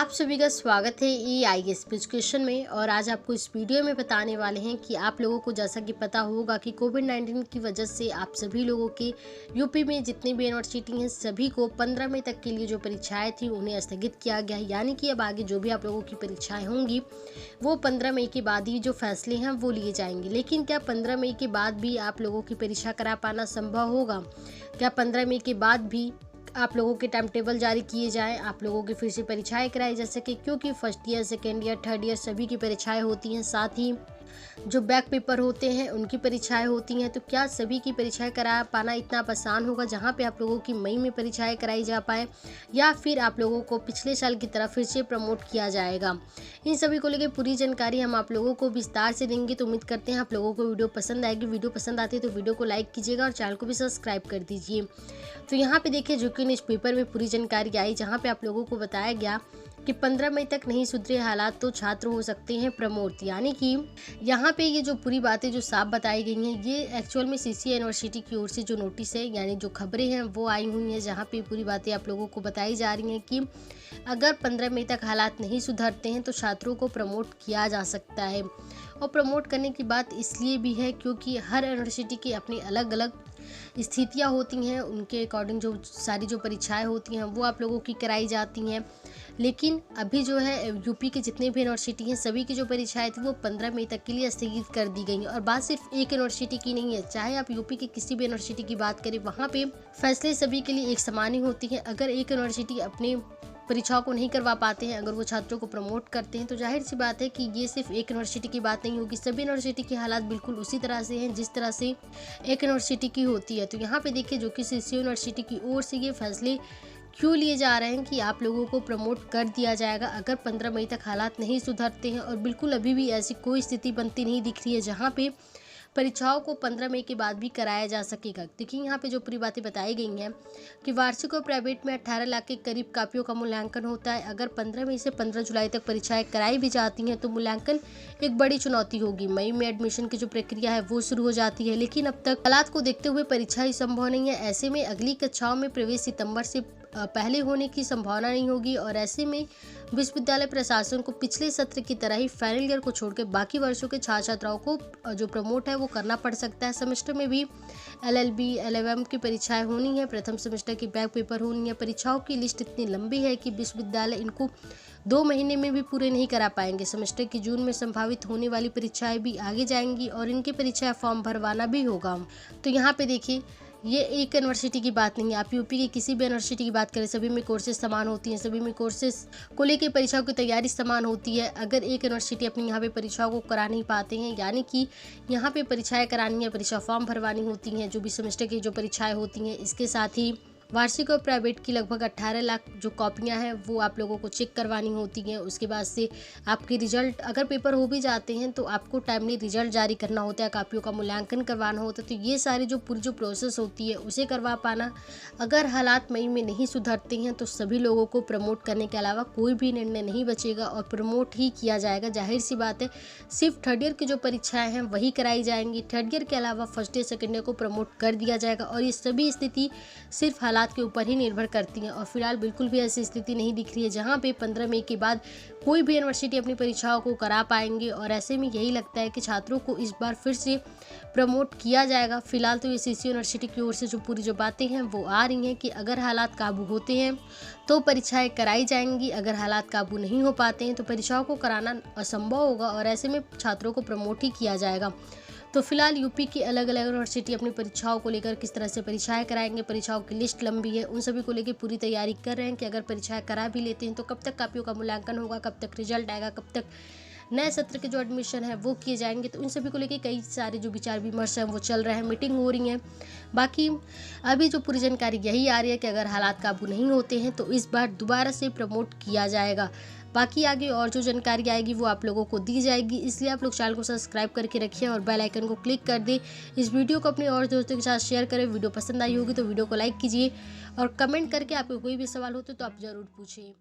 आप सभी का स्वागत है EIS एजुकेशन में। और आज आपको इस वीडियो में बताने वाले हैं कि आप लोगों को जैसा कि पता होगा कि कोविड-19 की वजह से आप सभी लोगों के यूपी में जितनी भी यूनिवर्सिटी हैं सभी को 15 मई तक के लिए जो परीक्षाएं थी उन्हें स्थगित किया गया है। यानी कि अब आगे जो भी आप लोगों की परीक्षाएं होंगी वो 15 मई के बाद ही जो फैसले हैं वो लिए जाएंगे। लेकिन क्या 15 मई के बाद भी आप लोगों की परीक्षा करा पाना संभव होगा? क्या 15 मई के बाद भी आप लोगों के टाइम टेबल जारी किए जाएँ, आप लोगों की फिर से परीक्षाएं कराई जा सके? क्योंकि first year, second year, third year सभी की परीक्षाएं होती हैं, साथ ही जो बैक पेपर होते हैं उनकी परीक्षाएं होती हैं। तो क्या सभी की परीक्षाएं करा पाना इतना आसान होगा जहां पे आप लोगों की मई में परीक्षाएं कराई जा पाए, या फिर आप लोगों को पिछले साल की तरह फिर से प्रमोट किया जाएगा? इन सभी को लेकर पूरी जानकारी हम आप लोगों को विस्तार से देंगे। तो उम्मीद करते हैं आप लोगों को वीडियो पसंद आएगी। वीडियो पसंद आती है तो वीडियो को लाइक कीजिएगा और चैनल को भी सब्सक्राइब कर दीजिए। तो यहाँ पे देखिए जो कि न्यूज़ पेपर में पूरी जानकारी आई, जहाँ पे आप लोगों को बताया गया कि 15 मई तक नहीं सुधरे हालात तो छात्र हो सकते हैं प्रमोट। यानी कि यहाँ पे ये जो पूरी बातें जो साफ बताई गई हैं ये एक्चुअल में CCI यूनिवर्सिटी की ओर से जो नोटिस है, यानी जो खबरें हैं वो आई हुई हैं, जहाँ पे पूरी बातें आप लोगों को बताई जा रही हैं कि अगर 15 मई तक हालात नहीं सुधरते हैं तो छात्रों को प्रमोट किया जा सकता है। और प्रमोट करने की बात इसलिए भी है क्योंकि हर यूनिवर्सिटी की अपनी अलग अलग स्थितियाँ होती हैं, उनके अकॉर्डिंग जो सारी जो परीक्षाएं होती हैं वो आप लोगों की कराई जाती हैं। लेकिन अभी जो है यूपी के जितने भी यूनिवर्सिटी हैं सभी की जो परीक्षाएं थी वो 15 मई तक के लिए स्थगित कर दी गई हैं। और बात सिर्फ एक यूनिवर्सिटी की नहीं है, चाहे आप यूपी के किसी भी यूनिवर्सिटी की बात करें वहाँ पे फैसले सभी के लिए एक समान ही होती हैं। अगर एक यूनिवर्सिटी अपने परीक्षाओं को नहीं करवा पाते हैं, अगर वो छात्रों को प्रमोट करते हैं, तो जाहिर सी बात है कि ये सिर्फ एक यूनिवर्सिटी की बात नहीं होगी। सभी यूनिवर्सिटी के हालात बिल्कुल उसी तरह से हैं जिस तरह से एक यूनिवर्सिटी की होती है। तो यहाँ पे देखिए जो कि CCI यूनिवर्सिटी की ओर से ये फैसले क्यों लिए जा रहे हैं कि आप लोगों को प्रमोट कर दिया जाएगा अगर 15 मई तक हालात नहीं सुधरते हैं। और बिल्कुल अभी भी ऐसी कोई स्थिति बनती नहीं दिख रही है जहाँ पे परीक्षाओं को 15 मई के बाद भी कराया जा सकेगा। देखिए यहाँ पे जो पूरी बातें बताई गई हैं कि वार्षिक और प्राइवेट में 18 लाख के करीब कापियों का मूल्यांकन होता है। अगर 15 मई से 15 जुलाई तक परीक्षाएं कराई भी जाती हैं तो मूल्यांकन एक बड़ी चुनौती होगी। मई में एडमिशन की जो प्रक्रिया है वो शुरू हो जाती है, लेकिन अब तक हालात को देखते हुए परीक्षा ही संभव नहीं है। ऐसे में अगली कक्षाओं में प्रवेश सितंबर से पहले होने की संभावना नहीं होगी। और ऐसे में विश्वविद्यालय प्रशासन को पिछले सत्र की तरह ही फाइनल ईयर को छोड़कर बाकी वर्षों के छात्र छात्राओं को जो प्रमोट है वो करना पड़ सकता है। सेमेस्टर में भी LLB LLM की परीक्षाएं होनी है, प्रथम सेमेस्टर की बैक पेपर होनी है। परीक्षाओं की लिस्ट इतनी लंबी है कि विश्वविद्यालय इनको 2 महीने में भी पूरे नहीं करा पाएंगे। सेमेस्टर की जून में संभावित होने वाली परीक्षाएं भी आगे जाएंगी और इनकी परीक्षा फॉर्म भरवाना भी होगा। तो यहाँ पे देखिए ये एक यूनिवर्सिटी की बात नहीं है, आप यूपी की किसी भी यूनिवर्सिटी की बात करें सभी में कोर्सेज समान होती हैं, सभी में कोर्सेज को लेकर परीक्षाओं की तैयारी समान होती है। अगर एक यूनिवर्सिटी अपनी यहाँ पे परीक्षाओं को करा नहीं पाते हैं, यानी कि यहाँ पे परीक्षाएं करानी है, परीक्षा फॉर्म भरवानी होती हैं, जो भी सेमेस्टर की जो परीक्षाएं होती हैं, इसके साथ ही वार्षिक और प्राइवेट की लगभग 18 लाख जो कॉपियां हैं वो आप लोगों को चेक करवानी होती हैं। उसके बाद से आपके रिजल्ट अगर पेपर हो भी जाते हैं तो आपको टाइमली रिजल्ट जारी करना होता है, कापियों का मूल्यांकन करवाना होता है। तो ये सारी जो पूरी जो प्रोसेस होती है उसे करवा पाना, अगर हालात मई में नहीं सुधरते हैं तो सभी लोगों को प्रमोट करने के अलावा कोई भी निर्णय नहीं बचेगा और प्रमोट ही किया जाएगा। जाहिर सी बात है सिर्फ थर्ड ईयर की जो परीक्षाएँ हैं वही कराई जाएंगी। थर्ड ईयर के अलावा फर्स्ट ईयर सेकेंड ईयर को प्रमोट कर दिया जाएगा। और ये सभी स्थिति सिर्फ हालात के ऊपर ही निर्भर करती हैं। और फिलहाल बिल्कुल भी ऐसी स्थिति नहीं दिख रही है जहां पे 15 मई के बाद कोई भी यूनिवर्सिटी अपनी परीक्षाओं को करा पाएंगे। और ऐसे में यही लगता है कि छात्रों को इस बार फिर से प्रमोट किया जाएगा। फिलहाल तो ये CCI यूनिवर्सिटी की ओर से जो पूरी जो बातें हैं वो आ रही हैं कि अगर हालात काबू होते हैं तो परीक्षाएं कराई जाएंगी, अगर हालात काबू नहीं हो पाते हैं तो परीक्षाओं को कराना असंभव होगा और ऐसे में छात्रों को प्रमोट ही किया जाएगा। तो फिलहाल यूपी की अलग अलग यूनिवर्सिटी अपनी परीक्षाओं को लेकर किस तरह से परीक्षाएं कराएंगे, परीक्षाओं की लिस्ट लंबी है, उन सभी को लेकर पूरी तैयारी कर रहे हैं कि अगर परीक्षाएं करा भी लेते हैं तो कब तक कापियों का मूल्यांकन होगा, कब तक रिजल्ट आएगा, कब तक नए सत्र के जो एडमिशन है वो किए जाएंगे। तो इन सभी को लेकर कई सारे जो विचार विमर्श हैं वो चल रहे हैं, मीटिंग हो रही है। बाकी अभी जो पूरी जानकारी यही आ रही है कि अगर हालात काबू नहीं होते हैं तो इस बार दोबारा से प्रमोट किया जाएगा। बाकी आगे और जो जानकारी आएगी वो आप लोगों को दी जाएगी, इसलिए आप लोग चैनल को सब्सक्राइब करके रखिए और बेल आइकन को क्लिक कर दें। इस वीडियो को अपने और दोस्तों के साथ शेयर करें। वीडियो पसंद आई होगी तो वीडियो को लाइक कीजिए और कमेंट करके आपको कोई भी सवाल हो तो आप ज़रूर पूछिए।